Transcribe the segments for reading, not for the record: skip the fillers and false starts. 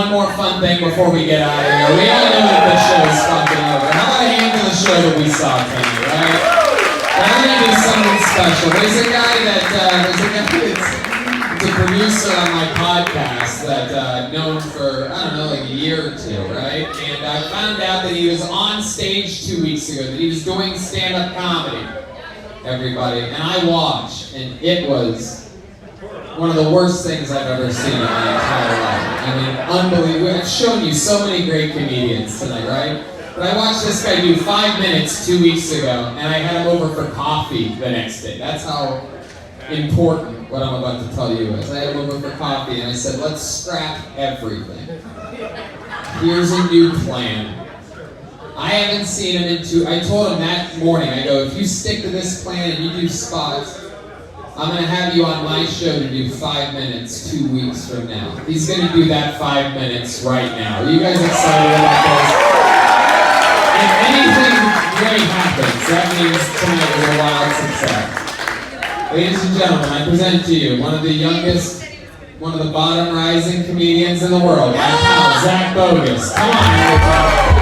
one more fun thing before we get out of here. We all know that the show's fucking over. How about a hand for the show that we saw tonight, right? But I'm gonna do something special. There's a guy that's a producer on my podcast that I've known for, I don't know, like a year or two, right? And I found out that he was on stage 2 weeks ago, that he was doing stand-up comedy, everybody. And I watched, and it was one of the worst things I've ever seen in my entire life. I mean, unbelievable. I've shown you so many great comedians tonight, right? But I watched this guy do 5 minutes 2 weeks ago, and I had him over for coffee the next day. That's how important what I'm about to tell you is. I had him over for coffee, and I said, let's scrap everything. Here's a new plan. I haven't seen him I told him that morning, I go, if you stick to this plan and you do spots, I'm going to have you on my show to do 5 minutes 2 weeks from now. He's going to do that 5 minutes right now. Are you guys excited about this? If anything great happens, that means tonight was a wild success. Ladies and gentlemen, I present to you one of the youngest, one of the bottom rising comedians in the world, my pal, Zac Bogus. Come on, everybody.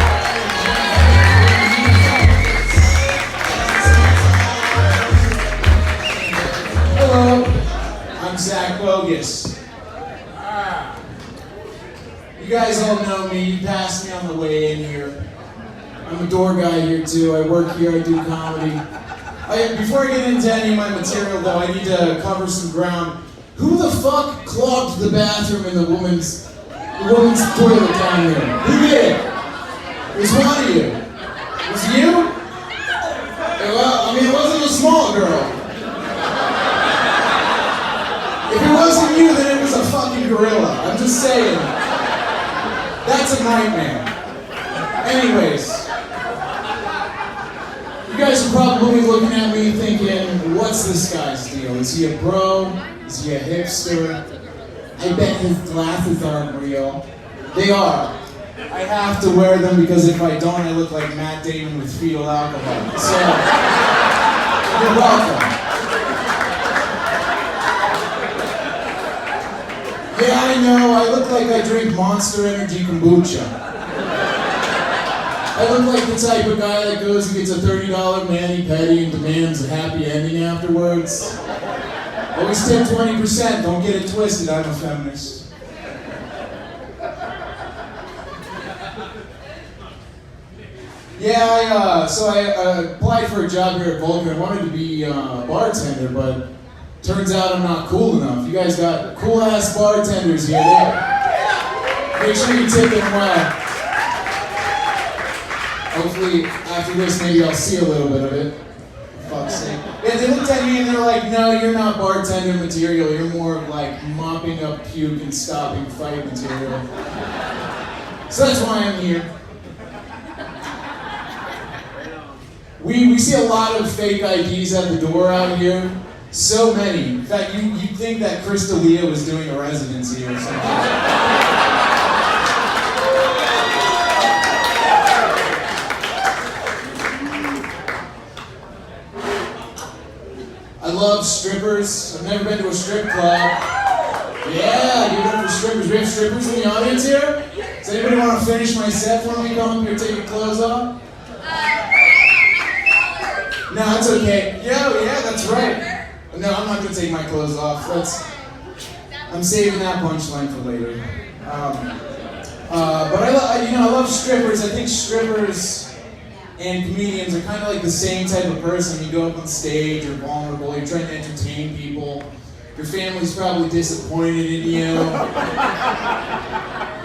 Hello, I'm Zac Bogus. You guys all know me, you passed me on the way in here. I'm a door guy here too, I work here, I do comedy. Before I get into any of my material though, I need to cover some ground. Who the fuck clogged the bathroom in the woman's toilet down there? Who did? It was one of you. Was it you? Well, I mean, it wasn't a small girl. If it wasn't you, then it was a fucking gorilla. I'm just saying. That's a nightmare. Anyways. You guys are probably looking at me thinking, what's this guy's deal? Is he a bro? Is he a hipster? I bet his glasses aren't real. They are. I have to wear them because if I don't, I look like Matt Damon with fetal alcohol. So, you're welcome. Yeah, I know, I look like I drink Monster Energy kombucha. I look like the type of guy that goes and gets a $30 mani-pedi and demands a happy ending afterwards. Always tip 20%, don't get it twisted, I'm a feminist. Yeah, I applied for a job here at Vulcan. I wanted to be a bartender, but turns out I'm not cool enough. You guys got cool-ass bartenders here. Make sure you tip them well. Hopefully, after this, maybe I'll see a little bit of it. For fuck's sake. Yeah, they looked at me and they're like, no, you're not bartender material. You're more of like mopping up puke and stopping fight material. So that's why I'm here. We see a lot of fake IDs at the door out here. So many. In fact, you'd think that Chris D'Elia was doing a residency or something. I love strippers. I've never been to a strip club. Yeah, give it up for strippers. We have strippers in the audience here? Does anybody want to finish my set for me? Come up here, take your clothes off. No, that's okay. Yeah, that's right. No, I'm not gonna take my clothes off. I'm saving that punchline for later. But I love strippers. I think strippers and comedians are kind of like the same type of person. You go up on stage, you're vulnerable, you're trying to entertain people. Your family's probably disappointed in you.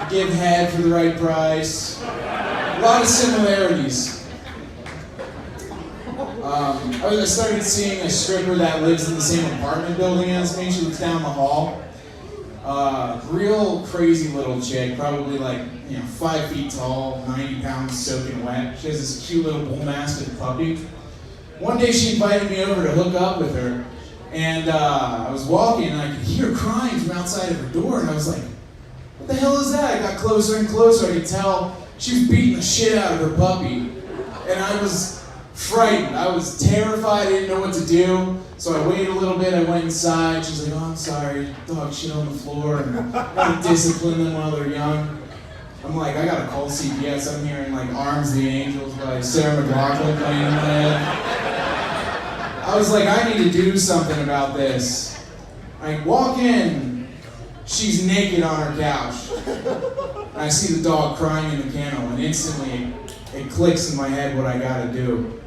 You give head for the right price. A lot of similarities. I started seeing a stripper that lives in the same apartment building as me. She lives down the hall. Real crazy little chick, probably like 5 feet tall, 90 pounds soaking wet. She has this cute little bull mastiff puppy. One day she invited me over to hook up with her, and I was walking and I could hear crying from outside of her door, and I was like, what the hell is that? I got closer and closer. I could tell she was beating the shit out of her puppy, and I was frightened. I was terrified. I didn't know what to do. So I waited a little bit. I went inside. She's like, oh, I'm sorry. Dog shit on the floor. And I gotta discipline them while they're young. I'm like, I gotta call CPS. I'm hearing like Arms of the Angels by Sarah McLachlan playing in my head. I was like, I need to do something about this. I walk in, she's naked on her couch. And I see the dog crying in the kennel, and instantly it clicks in my head what I gotta do.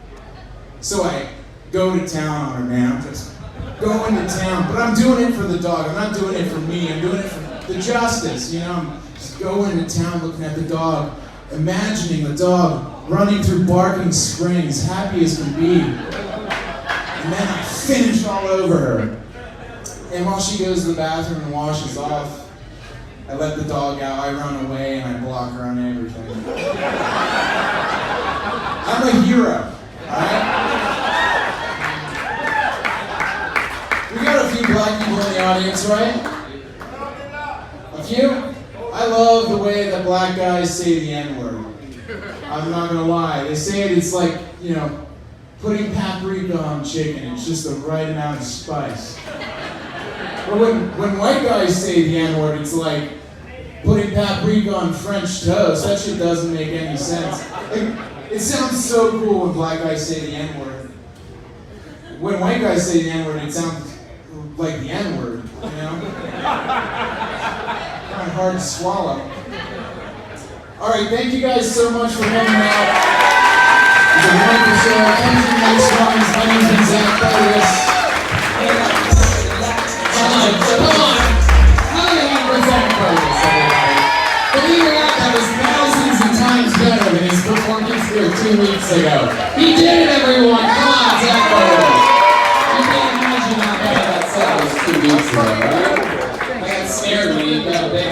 So I go to town on her, man. I'm just going to town, but I'm doing it for the dog. I'm not doing it for me. I'm doing it for the justice, you know? I'm just going to town looking at the dog, imagining the dog running through Barking Springs, happy as can be. And then I finish all over her. And while she goes to the bathroom and washes off, I let the dog out, I run away, and I block her on everything. I'm a hero, alright? We got a few black people in the audience, right? A few? I love the way that black guys say the N-word. I'm not gonna lie. They say it's like, you know, putting paprika on chicken. It's just the right amount of spice. But when white guys say the N-word, it's like putting paprika on French toast. That shit doesn't make any sense. Like, it sounds so cool when black guys say the N-word. When white guys say the N-word, it sounds like the N-word, you know? Kind of hard to swallow. All right, thank you guys so much for coming out. It's a wonderful show. Thank you, next one. My name's been Zac Bogus. Come on. How do you remember Zac Bogus, everybody? Believe it or not, that was thousands of times better than his performance here 2 weeks ago. He did it, everyone. Come on, Zac Bogus. You can't imagine how bad that set was 2 weeks ago, right? That scared me. You got a big